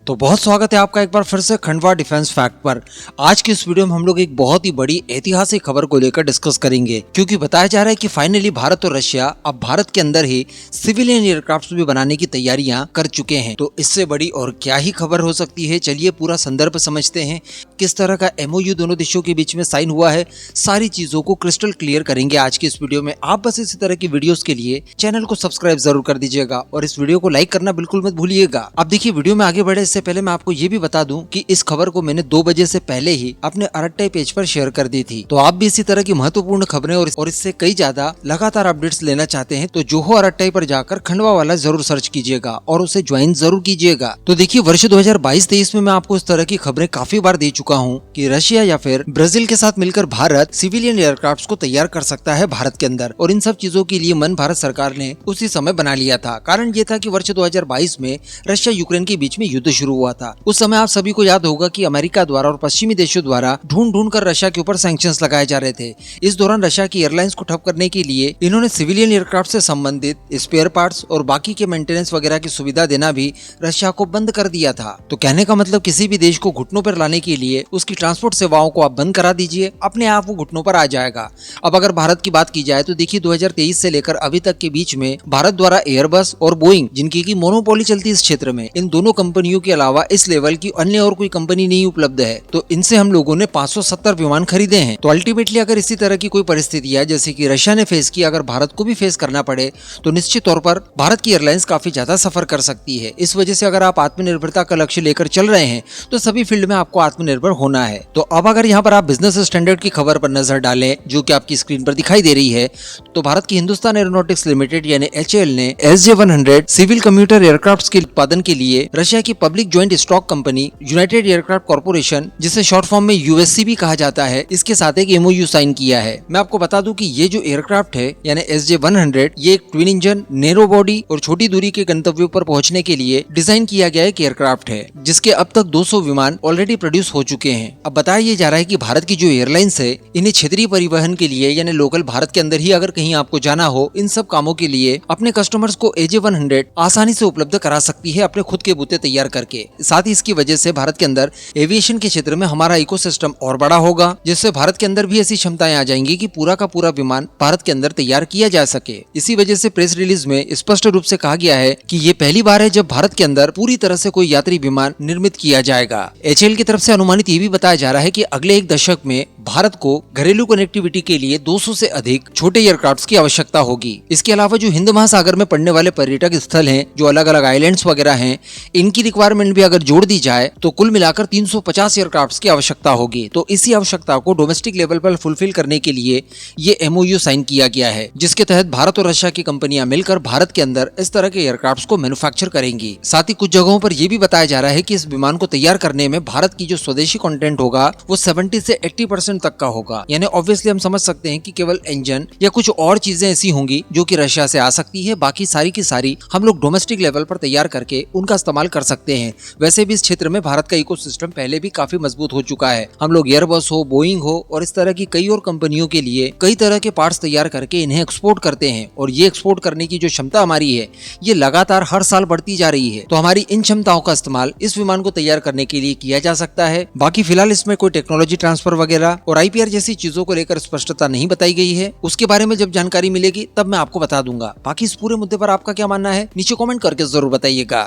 तो बहुत स्वागत है आपका एक बार फिर से खंडवा डिफेंस फैक्ट पर। आज की इस वीडियो में हम लोग एक बहुत ही बड़ी ऐतिहासिक खबर को लेकर डिस्कस करेंगे, क्योंकि बताया जा रहा है कि फाइनली भारत और रशिया अब भारत के अंदर ही सिविलियन एयरक्राफ्ट भी बनाने की तैयारियां कर चुके हैं। तो इससे बड़ी और क्या ही खबर हो सकती है। चलिए पूरा संदर्भ समझते हैं, किस तरह का MOU दोनों देशों के बीच में साइन हुआ है, सारी चीजों को क्रिस्टल क्लियर करेंगे आज की इस वीडियो में। आप बस इसी तरह की वीडियोस के लिए चैनल को सब्सक्राइब जरूर कर दीजिएगा और इस वीडियो को लाइक करना बिल्कुल मत भूलिएगा। अब देखिए, वीडियो में आगे बढ़े इससे पहले मैं आपको ये भी बता दूं कि इस खबर को मैंने 2 बजे से पहले ही अपने अरट्टे पेज पर शेयर कर दी थी। तो आप भी इसी तरह की महत्वपूर्ण खबरें और इससे कई ज्यादा लगातार अपडेट्स लेना चाहते हैं तो जोहो अरट्टे पर जाकर खंडवा वाला जरूर सर्च कीजिएगा और उसे ज्वाइन जरूर कीजिएगा। तो देखिए, वर्ष 2022-23 में मैं आपको इस तरह की खबरें काफी बार दे चुका हूँ कि रशिया या फिर ब्राजील के साथ मिलकर भारत सिविलियन एयरक्राफ्ट को तैयार कर सकता है भारत के अंदर, और इन सब चीजों के लिए मन भारत सरकार ने उसी समय बना लिया था। कारण ये था कि वर्ष 2022 में रशिया यूक्रेन के बीच में युद्ध शुरू हुआ था। उस समय आप सभी को याद होगा कि अमेरिका द्वारा और पश्चिमी देशों द्वारा ढूंढ कर रशिया के ऊपर सैंक्शंस लगाए जा रहे थे। इस दौरान रशिया की एयरलाइंस को ठप करने के लिए इन्होंने सिविलियन एयरक्राफ्ट से संबंधित स्पेयर पार्ट्स और बाकी के मेंटेनेंस वगैरह की सुविधा देना भी रशिया को बंद कर दिया था। तो कहने का मतलब, किसी भी देश को घुटनों पर लाने के लिए उसकी ट्रांसपोर्ट सेवाओं को आप बंद करा दीजिए, अपने आप वो घुटनों पर आ जाएगा। अब अगर भारत की बात की जाए तो देखिए, 2023 से लेकर अभी तक के बीच में भारत द्वारा एयरबस और बोइंग, जिनकी की मोनोपोली चलती है इस क्षेत्र में, इन दोनों कंपनियों के अलावा इस लेवल की अन्य और कोई कंपनी नहीं उपलब्ध है। तो इनसे हम लोगों ने 570 विमान खरीदे हैं। तो अल्टीमेटली अगर इसी तरह की कोई परिस्थिति है जैसे कि रशिया ने फेस की, अगर भारत को भी फेस करना पड़े तो निश्चित तौर पर भारत की एयरलाइंस काफी ज्यादा सफर कर सकती है। इस वजह से अगर आप आत्मनिर्भरता का लक्ष्य लेकर चल रहे हैं तो सभी फील्ड में आपको आत्मनिर्भर होना है। तो अब अगर यहाँ पर आप बिजनेस स्टैंडर्ड की खबर पर नजर डालें, जो कि आपकी स्क्रीन पर दिखाई दे रही है, तो भारत की हिंदुस्तान एरोनॉटिक्स लिमिटेड यानी HAL ने SJ-100 सिविल कम्यूटर एयरक्राफ्ट के उत्पादन के लिए रशिया की public joint stock company United aircraft corporation, जिसे शॉर्ट फॉर्म में USC भी कहा जाता है, इसके साथ एक MOU साइन किया है। मैं आपको बता दूं कि ये जो एयरक्राफ्ट है यानी SJ-100, ये एक ट्विन इंजन, नैरो बॉडी और छोटी दूरी के गंतव्यों पर पहुंचने के लिए डिजाइन किया गया एक एयरक्राफ्ट है, जिसके अब तक 200 विमान ऑलरेडी प्रोड्यूस हो चुके हैं। अब बताया जा रहा है कि भारत की जो एयरलाइंस है, इन्हें क्षेत्रीय परिवहन के लिए यानी लोकल भारत के अंदर ही अगर कहीं आपको जाना हो, इन सब कामों के लिए अपने कस्टमर्स को AJ-100 आसानी से उपलब्ध करा सकती है अपने खुद के बूते तैयार करके। साथ ही इसकी वजह से भारत के अंदर एविएशन के क्षेत्र में हमारा इकोसिस्टम और बड़ा होगा, जिससे भारत के अंदर भी ऐसी क्षमताएं आ जाएंगी कि पूरा का पूरा विमान भारत के अंदर तैयार किया जा सके। इसी वजह से प्रेस रिलीज में स्पष्ट रूप से कहा गया है कि ये पहली बार है जब भारत के अंदर पूरी तरह से कोई यात्री विमान निर्मित किया जाएगा। HAL की तरफ से अनुमानित ये भी बताया जा रहा है कि अगले 1 दशक में भारत को घरेलू कनेक्टिविटी के लिए 200 से अधिक छोटे एयरक्राफ्ट की आवश्यकता होगी। इसके अलावा जो हिंद महासागर में पड़ने वाले पर्यटक स्थल हैं, जो अलग अलग आइलैंड्स वगैरह हैं, इनकी रिक्वायरमेंट भी अगर जोड़ दी जाए तो कुल मिलाकर 350 एयरक्राफ्ट की आवश्यकता होगी। तो इसी आवश्यकता को डोमेस्टिक लेवल पर फुलफिल करने के लिए ये MOU साइन किया गया है, जिसके तहत भारत और रशिया की कंपनियां मिलकर भारत के अंदर इस तरह के एयरक्राफ्ट को मैन्युफैक्चर करेंगी। साथ ही कुछ जगहों पर यह भी बताया जा रहा है कि इस विमान को तैयार करने में भारत की जो स्वदेशी कंटेंट होगा वो 70 से 80% तक का होगा। यानी ऑब्वियसली हम समझ सकते हैं कि केवल इंजन या कुछ और चीजें ऐसी होंगी जो कि रशिया से आ सकती है, बाकी सारी की सारी हम लोग डोमेस्टिक लेवल पर तैयार करके उनका इस्तेमाल कर सकते हैं। वैसे भी इस क्षेत्र में भारत का इकोसिस्टम पहले भी काफी मजबूत हो चुका है। हम लोग एयरबस हो, बोइंग हो और इस तरह की कई और कंपनियों के लिए कई तरह के पार्ट्स तैयार करके इन्हें एक्सपोर्ट करते हैं, और ये एक्सपोर्ट करने की जो क्षमता हमारी है ये लगातार हर साल बढ़ती जा रही है। तो हमारी इन क्षमताओं का इस्तेमाल इस विमान को तैयार करने के लिए किया जा सकता है। बाकी फिलहाल इसमें कोई टेक्नोलॉजी ट्रांसफर वगैरह और IPR जैसी चीजों को लेकर स्पष्टता नहीं बताई गई है। उसके बारे में जब जानकारी मिलेगी तब मैं आपको बता दूंगा। बाकी इस पूरे मुद्दे पर आपका क्या मानना है, नीचे कमेंट करके जरूर बताइएगा।